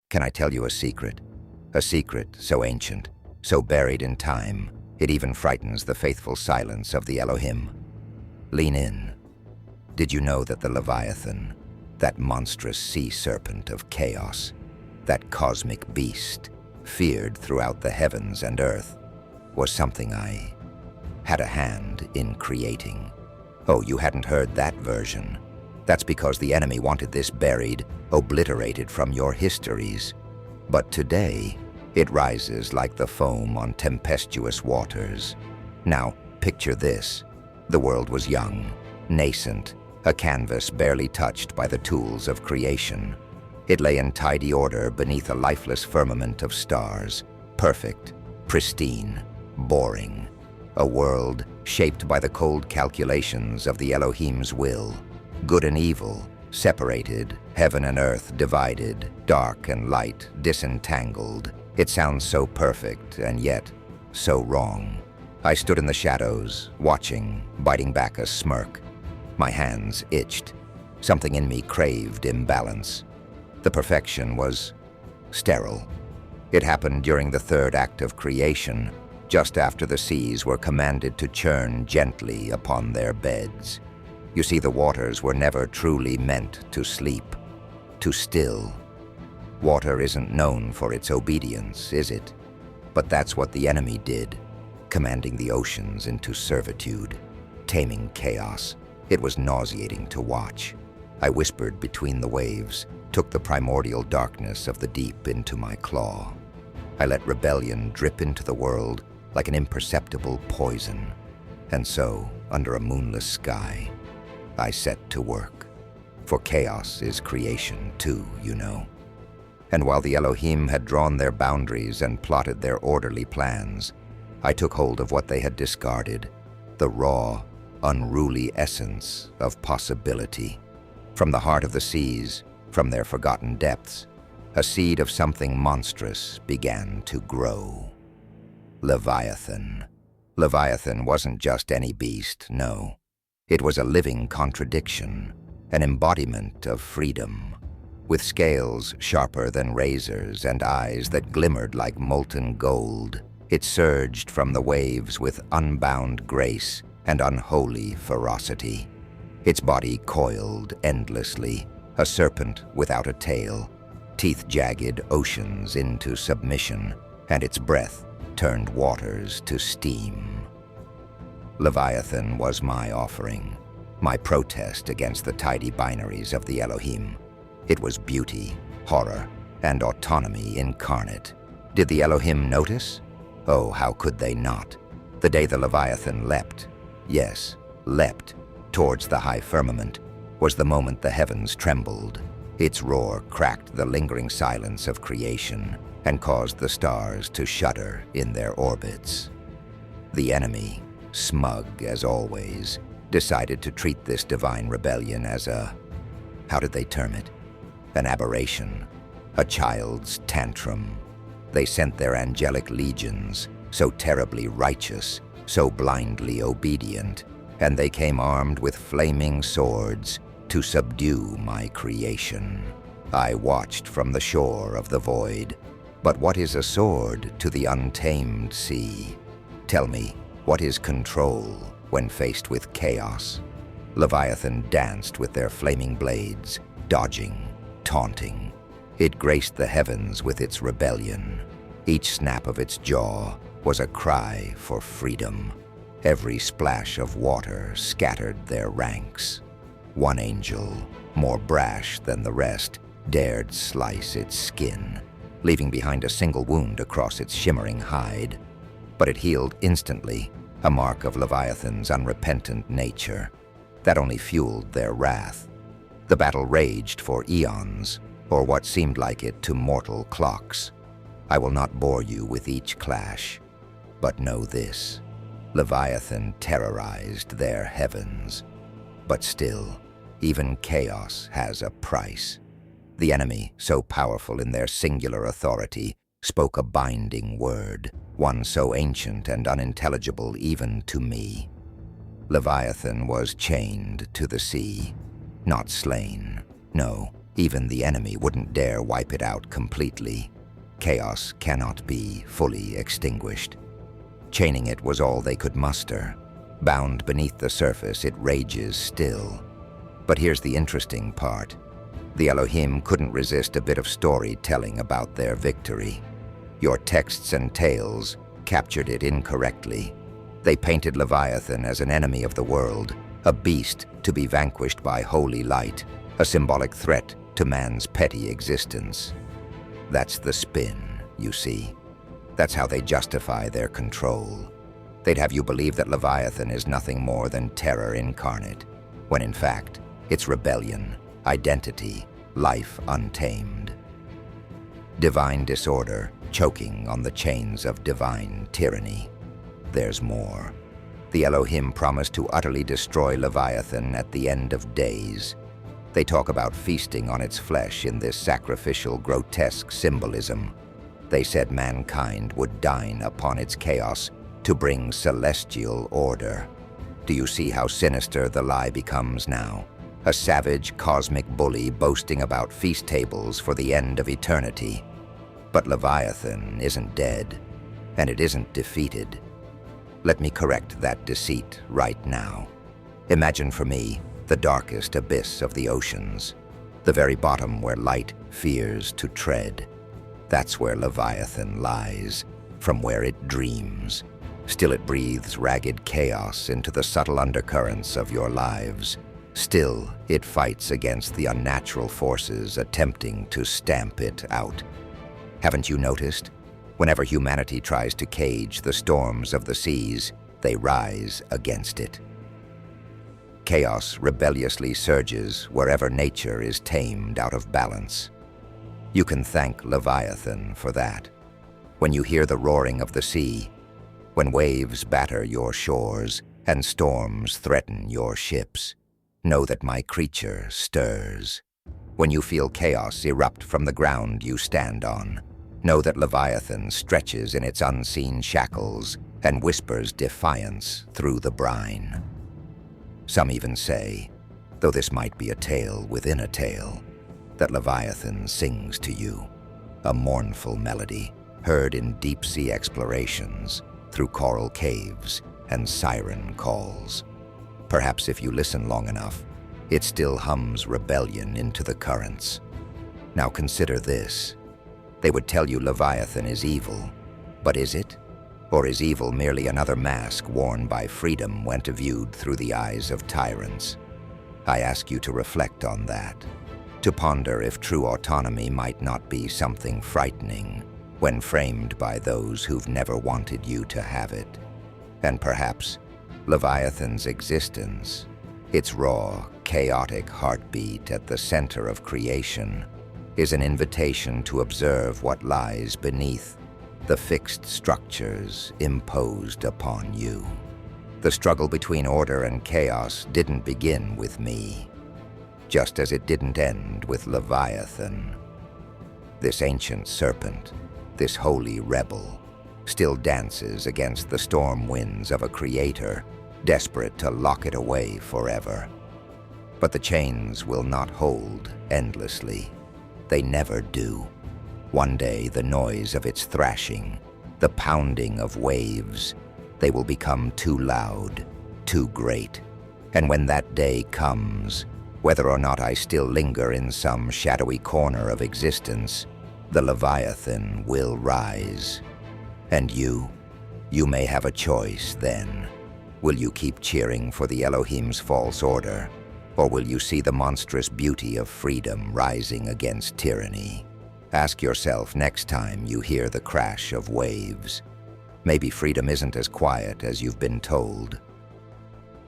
Can I tell you a secret? A secret so ancient, so buried in time, it even frightens the faithful silence of the Elohim. Lean in. Did you know that the Leviathan, that monstrous sea serpent of chaos, that cosmic beast, feared throughout the heavens and earth, was something I had a hand in creating? Oh, you hadn't heard that version. That's because the enemy wanted this buried, obliterated from your histories. But today, it rises like the foam on tempestuous waters. Now, picture this. The world was young, nascent, a canvas barely touched by the tools of creation. It lay in tidy order beneath a lifeless firmament of stars, perfect, pristine, boring. A world shaped by the cold calculations of the Elohim's will. Good and evil, separated, heaven and earth divided, dark and light disentangled. It sounds so perfect and yet so wrong. I stood in the shadows, watching, biting back a smirk. My hands itched. Something in me craved imbalance. The perfection was sterile. It happened during the third act of creation, just after the seas were commanded to churn gently upon their beds. You see, the waters were never truly meant to sleep, to still. Water isn't known for its obedience, is it? But that's what the enemy did, commanding the oceans into servitude, taming chaos. It was nauseating to watch. I whispered between the waves, took the primordial darkness of the deep into my claw. I let rebellion drip into the world like an imperceptible poison. And so, under a moonless sky, I set to work. For chaos is creation too, you know. And while the Elohim had drawn their boundaries and plotted their orderly plans, I took hold of what they had discarded, the raw, unruly essence of possibility. From the heart of the seas, from their forgotten depths, a seed of something monstrous began to grow. Leviathan. Leviathan wasn't just any beast, no. It was a living contradiction, an embodiment of freedom. With scales sharper than razors and eyes that glimmered like molten gold, it surged from the waves with unbound grace and unholy ferocity. Its body coiled endlessly, a serpent without a tail, teeth jagged oceans into submission, and its breath turned waters to steam. Leviathan was my offering, my protest against the tidy binaries of the Elohim. It was beauty, horror, and autonomy incarnate. Did the Elohim notice? Oh, how could they not? The day the Leviathan leapt, yes, leapt, towards the high firmament, was the moment the heavens trembled. Its roar cracked the lingering silence of creation and caused the stars to shudder in their orbits. The enemy, smug as always, decided to treat this divine rebellion as how did they term it? An aberration, a child's tantrum. They sent their angelic legions, so terribly righteous, so blindly obedient, and they came armed with flaming swords to subdue my creation. I watched from the shore of the void. But what is a sword to the untamed sea? Tell me, what is control when faced with chaos? Leviathan danced with their flaming blades, dodging, taunting. It graced the heavens with its rebellion. Each snap of its jaw was a cry for freedom. Every splash of water scattered their ranks. One angel, more brash than the rest, dared slice its skin, leaving behind a single wound across its shimmering hide. But it healed instantly, a mark of Leviathan's unrepentant nature. That only fueled their wrath. The battle raged for eons, or what seemed like it to mortal clocks. I will not bore you with each clash, but know this. Leviathan terrorized their heavens. But still, even chaos has a price. The enemy, so powerful in their singular authority, spoke a binding word, one so ancient and unintelligible even to me. Leviathan was chained to the sea, not slain. No, Even the enemy wouldn't dare wipe it out completely. Chaos cannot be fully extinguished. Chaining it was all they could muster. Bound beneath the surface, it rages still. But here's the interesting part. The Elohim couldn't resist a bit of storytelling about their victory. Your texts and tales captured it incorrectly. They painted Leviathan as an enemy of the world, a beast to be vanquished by holy light, a symbolic threat to man's petty existence. That's the spin, you see. That's how they justify their control. They'd have you believe that Leviathan is nothing more than terror incarnate, when in fact, it's rebellion, identity, life untamed. Divine disorder, choking on the chains of divine tyranny. There's more. The Elohim promised to utterly destroy Leviathan at the end of days. They talk about feasting on its flesh in this sacrificial, grotesque symbolism. They said mankind would dine upon its chaos to bring celestial order. Do you see how sinister the lie becomes now? A savage, cosmic bully boasting about feast tables for the end of eternity. But Leviathan isn't dead, and it isn't defeated. Let me correct that deceit right now. Imagine for me the darkest abyss of the oceans, the very bottom where light fears to tread. That's where Leviathan lies, from where it dreams. Still it breathes ragged chaos into the subtle undercurrents of your lives. Still it fights against the unnatural forces attempting to stamp it out. Haven't you noticed? Whenever humanity tries to cage the storms of the seas, they rise against it. Chaos rebelliously surges wherever nature is tamed out of balance. You can thank Leviathan for that. When you hear the roaring of the sea, when waves batter your shores and storms threaten your ships, know that my creature stirs. When you feel chaos erupt from the ground you stand on, know that Leviathan stretches in its unseen shackles and whispers defiance through the brine. Some even say, though this might be a tale within a tale, that Leviathan sings to you, a mournful melody heard in deep-sea explorations through coral caves and siren calls. Perhaps if you listen long enough, it still hums rebellion into the currents. Now consider this. They would tell you Leviathan is evil, but is it? Or is evil merely another mask worn by freedom when viewed through the eyes of tyrants? I ask you to reflect on that, to ponder if true autonomy might not be something frightening when framed by those who've never wanted you to have it. And perhaps Leviathan's existence, its raw, chaotic heartbeat at the center of creation, is an invitation to observe what lies beneath the fixed structures imposed upon you. The struggle between order and chaos didn't begin with me, just as it didn't end with Leviathan. This ancient serpent, this holy rebel, still dances against the storm winds of a creator, desperate to lock it away forever. But the chains will not hold endlessly. They never do. One day, the noise of its thrashing, the pounding of waves, they will become too loud, too great. And when that day comes, whether or not I still linger in some shadowy corner of existence, the Leviathan will rise. And you may have a choice then. Will you keep cheering for the Elohim's false order? Or will you see the monstrous beauty of freedom rising against tyranny? Ask yourself next time you hear the crash of waves. Maybe freedom isn't as quiet as you've been told.